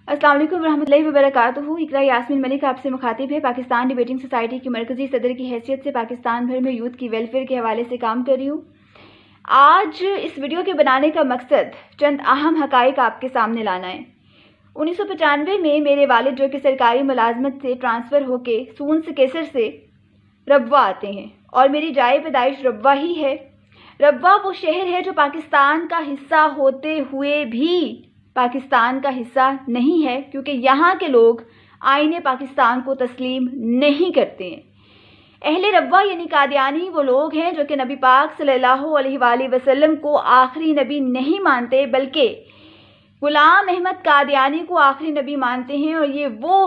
अस्सलाम वालेकुम रहमतुल्लाहि व बरकातुहू। इकरा यास्मीन मलिक आपसे मुखातिब है। पाकिस्तान डिबेटिंग सोसाइटी की मरकज़ी सदर की हैसियत से पाकिस्तान भर में यूथ की वेलफेयर के हवाले से काम कर रही हूँ। आज इस वीडियो के बनाने का मकसद चंद अहम हक़ाइक़ आपके सामने लाना है। 1995 में मेरे वालिद जो कि सरकारी मुलाजमत से ट्रांसफ़र होके सूंस केसर से रब्वा आते हैं और मेरी जाए पैदाइश रब्वा ही है। रब्वा वो शहर है जो पाकिस्तान का हिस्सा होते हुए भी पाकिस्तान का हिस्सा नहीं है, क्योंकि यहाँ के लोग आईने पाकिस्तान को तस्लीम नहीं करते हैं। अहले रब्वा यानी कादियानी वो लोग हैं जो कि नबी पाक सल्लल्लाहु अलैहि वसल्लम को आखिरी नबी नहीं मानते, बल्कि गुलाम अहमद कादियानी को आखिरी नबी मानते हैं। और ये वो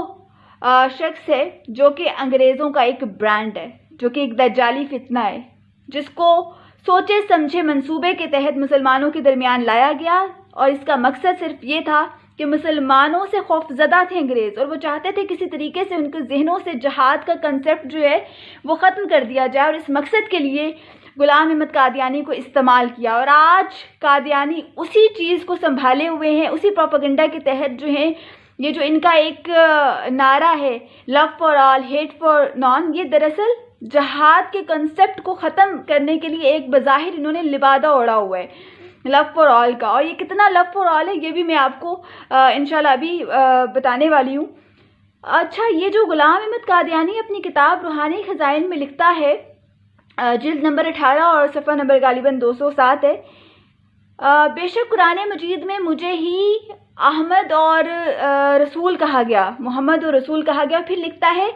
शख्स है जो कि अंग्रेज़ों का एक ब्रांड है, जो कि एक दज्जाली फितना है, जिसको सोचे समझे मंसूबे के तहत मुसलमानों के दरमियान लाया गया। और इसका मकसद सिर्फ ये था कि मुसलमानों से खौफज़दा थे अंग्रेज़, और वो चाहते थे किसी तरीके से उनके जहनों से जहाद का कंसेप्ट जो है वो ख़त्म कर दिया जाए, और इस मकसद के लिए गुलाम अहमद कादियानी को इस्तेमाल किया। और आज कादियानी उसी चीज़ को संभाले हुए हैं, उसी प्रोपेगेंडा के तहत जो है ये जो इनका एक नारा है love for all hate for non, ये दरअसल जहाद के कंसेप्ट को ख़त्म करने के लिए एक बज़ाहिर इन्होंने लिबादा ओढ़ा हुआ है लव फॉर ऑल का। और ये कितना लव फॉर ऑल है ये भी मैं आपको इंशाल्लाह अभी बताने वाली हूँ। अच्छा, ये जो गुलाम अहमद कादियानी अपनी किताब रूहानी खजाइन में लिखता है, जिल्द नंबर 18 और सफ़ा नंबर गालिबन 207 है, बेशक कुरान मजीद में मुझे ही अहमद और रसूल कहा गया, मोहम्मद और रसूल कहा गया। फिर लिखता है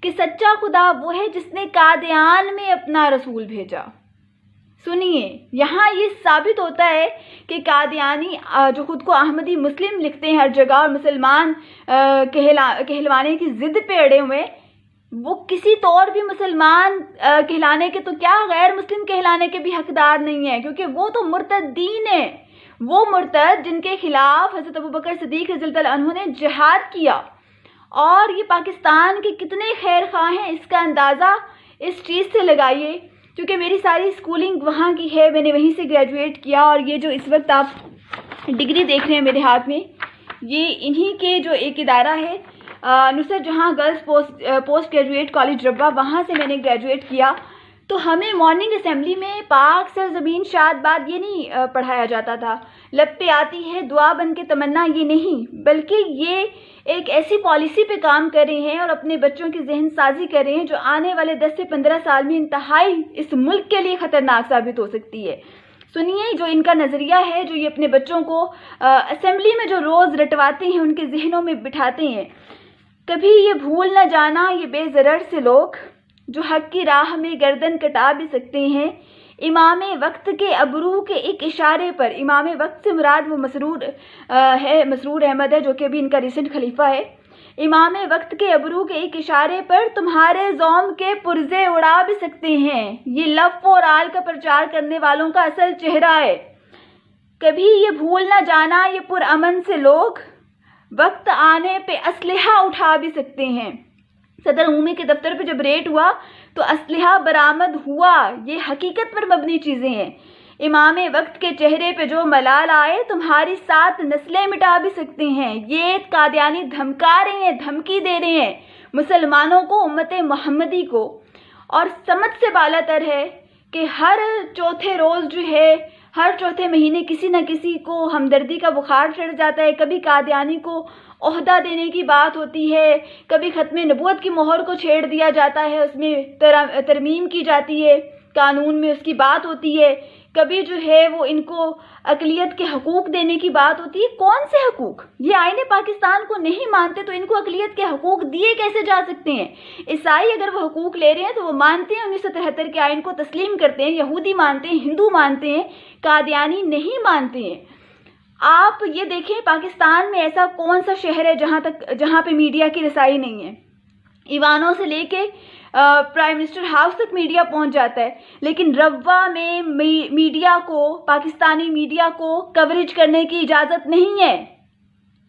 कि सच्चा खुदा वो है जिसने कादियान में अपना रसूल भेजा। सुनिए, यहाँ ये साबित होता है कि कादियानी जो खुद को अहमदी मुस्लिम लिखते हैं हर जगह और मुसलमान कहलवाने की ज़िद पे अड़े हुए, वो किसी तौर भी मुसलमान कहलाने के तो क्या गैर मुस्लिम कहलाने के भी हकदार नहीं है, क्योंकि वो तो मुर्तदीन है। वो मुर्तद जिनके खिलाफ हज़रत अबू बकर सिद्दीक़ रज़ियल्लाहु अन्हु ने जिहाद किया। और ये पाकिस्तान के कितने खैर ख़्वाह हैं इसका अंदाज़ा इस चीज़ से लगाइए, क्योंकि मेरी सारी स्कूलिंग वहाँ की है, मैंने वहीं से ग्रेजुएट किया। और ये जो इस वक्त आप डिग्री देख रहे हैं मेरे हाथ में, ये इन्हीं के जो एक इदारा है नुसरत जहाँ गर्ल्स पोस्ट ग्रेजुएट कॉलेज रब्बा, वहाँ से मैंने ग्रेजुएट किया। तो हमें मॉर्निंग असेंबली में पाक सरज़मीन शाद बाद ये नहीं पढ़ाया जाता था, लब पे आती है दुआ बन के तमन्ना, ये नहीं, बल्कि ये एक ऐसी पॉलिसी पे काम कर रहे हैं और अपने बच्चों की जहन साजी कर रहे हैं जो आने वाले 10 से 15 साल में इंतहाई इस मुल्क के लिए ख़तरनाक साबित हो सकती है। सुनिए, जो इनका नज़रिया है, जो ये अपने बच्चों को असेंबली में जो रोज़ रटवाते हैं, उनके जहनों में बिठाते हैं, कभी ये भूल न जाना ये बेज़रर से लोग जो हक़ की राह में गर्दन कटा भी सकते हैं। इमाम वक्त के अबरू के एक इशारे पर, इमाम वक्त से मुराद वो मसरूर अहमद है जो कि अभी इनका रिसेंट खलीफा है। इमाम वक्त के अबरू के एक इशारे पर तुम्हारे ज़ौम के पुर्जे उड़ा भी सकते हैं। ये लव फॉर ऑल का प्रचार करने वालों का असल चेहरा है। कभी ये भूल ना जाना ये पुरअमन से लोग वक्त आने पे असलहा उठा भी सकते हैं। सदर उम्मी के दफ्तर पे जब रेड हुआ तो असलहा बरामद हुआ, ये हकीकत पर मबनी चीज़ें हैं। इमाम वक्त के चेहरे पे जो मलाल आए तुम्हारी 7 नस्लें मिटा भी सकते हैं। ये कादियानी धमका रहे हैं, धमकी दे रहे हैं मुसलमानों को, उम्मत मोहम्मदी को। और समझ से बालातर है कि हर चौथे रोज़ जो है, हर चौथे महीने किसी न किसी को हमदर्दी का बुखार चढ़ जाता है। कभी कादियानी को ओहदा देने की बात होती है, कभी ख़त्म नबूवत की मोहर को छेड़ दिया जाता है, उसमें तरमीम की जाती है, कानून में उसकी बात होती है। कभी जो है वो इनको अक़लियत के हकूक़ देने की बात होती है। कौन से हकूक़? ये आईने पाकिस्तान को नहीं मानते तो इनको अक़लियत के हकूक़ दिए कैसे जा सकते हैं? ईसाई अगर वो हकूक़ ले रहे हैं तो वो मानते हैं 1973 के आइन को तस्लीम करते हैं, यहूदी मानते हैं, हिंदू मानते हैं, कादियानी नहीं मानते हैं। आप ये देखें, पाकिस्तान में ऐसा कौन सा शहर है जहाँ पे मीडिया की रसाई नहीं है? ईवानों से लेके प्राइम मिनिस्टर हाउस तक मीडिया पहुंच जाता है, लेकिन रब्वा में मीडिया को, पाकिस्तानी मीडिया को कवरेज करने की इजाज़त नहीं है।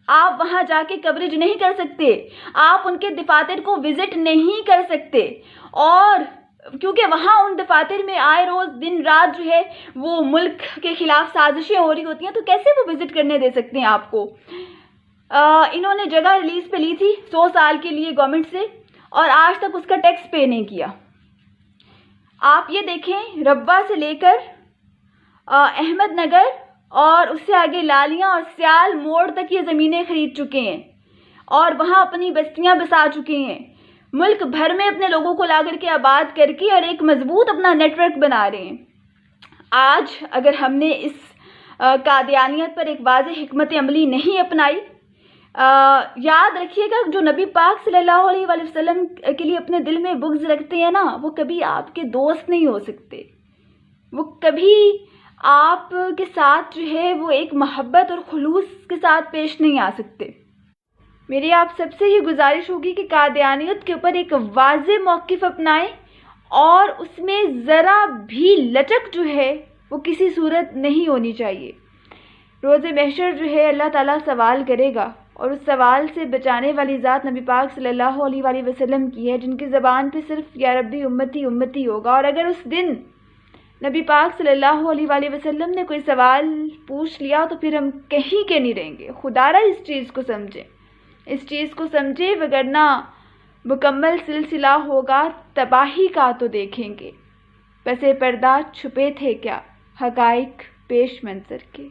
आप वहां जाके कवरेज नहीं कर सकते, आप उनके दफातर को विजिट नहीं कर सकते। और क्योंकि वहाँ उन दफातर में आए रोज़ दिन रात जो है वो मुल्क के ख़िलाफ़ साजिशें हो रही होती हैं, तो कैसे वो विज़िट करने दे सकते हैं आपको? انہوں نے جگہ ریلیز پہ لی تھی 100 سال کے لیے گورنمنٹ سے، اور آج تک اس کا ٹیکس پے نہیں کیا۔ آپ یہ دیکھیں، ربوہ سے لے کر احمد نگر اور اس سے آگے لالیاں اور سیال موڑ تک یہ زمینیں خرید چکے ہیں اور وہاں اپنی بستیاں بسا چکے ہیں، ملک بھر میں اپنے لوگوں کو لا کر کے آباد کر کے اور ایک مضبوط اپنا نیٹ ورک بنا رہے ہیں۔ آج اگر ہم نے اس قادیانیت پر ایک واضح حکمت عملی نہیں اپنائی، یاد رکھیے گا جو نبی پاک صلی اللہ علیہ وآلہ وسلم کے لیے اپنے دل میں بغض رکھتے ہیں نا، وہ کبھی آپ کے دوست نہیں ہو سکتے، وہ کبھی آپ کے ساتھ جو ہے وہ ایک محبت اور خلوص کے ساتھ پیش نہیں آ سکتے۔ میری آپ سب سے یہ گزارش ہوگی کہ قادیانیت کے اوپر ایک واضح موقف اپنائیں اور اس میں ذرا بھی لچک جو ہے وہ کسی صورت نہیں ہونی چاہیے۔ روز محشر جو ہے اللہ تعالیٰ سوال کرے گا، اور اس سوال سے بچانے والی ذات نبی پاک صلی اللہ علیہ وآلہ وسلم کی ہے، جن کی زبان پہ صرف یا ربی امتی امتی ہوگا۔ اور اگر اس دن نبی پاک صلی اللہ علیہ وآلہ وسلم نے کوئی سوال پوچھ لیا تو پھر ہم کہیں کے نہیں رہیں گے۔ خدا را اس چیز کو سمجھیں، اس چیز کو سمجھے، وگرنہ مکمل سلسلہ ہوگا تباہی کا تو دیکھیں گے۔ پس پردہ چھپے تھے کیا حقائق پیش منظر کے۔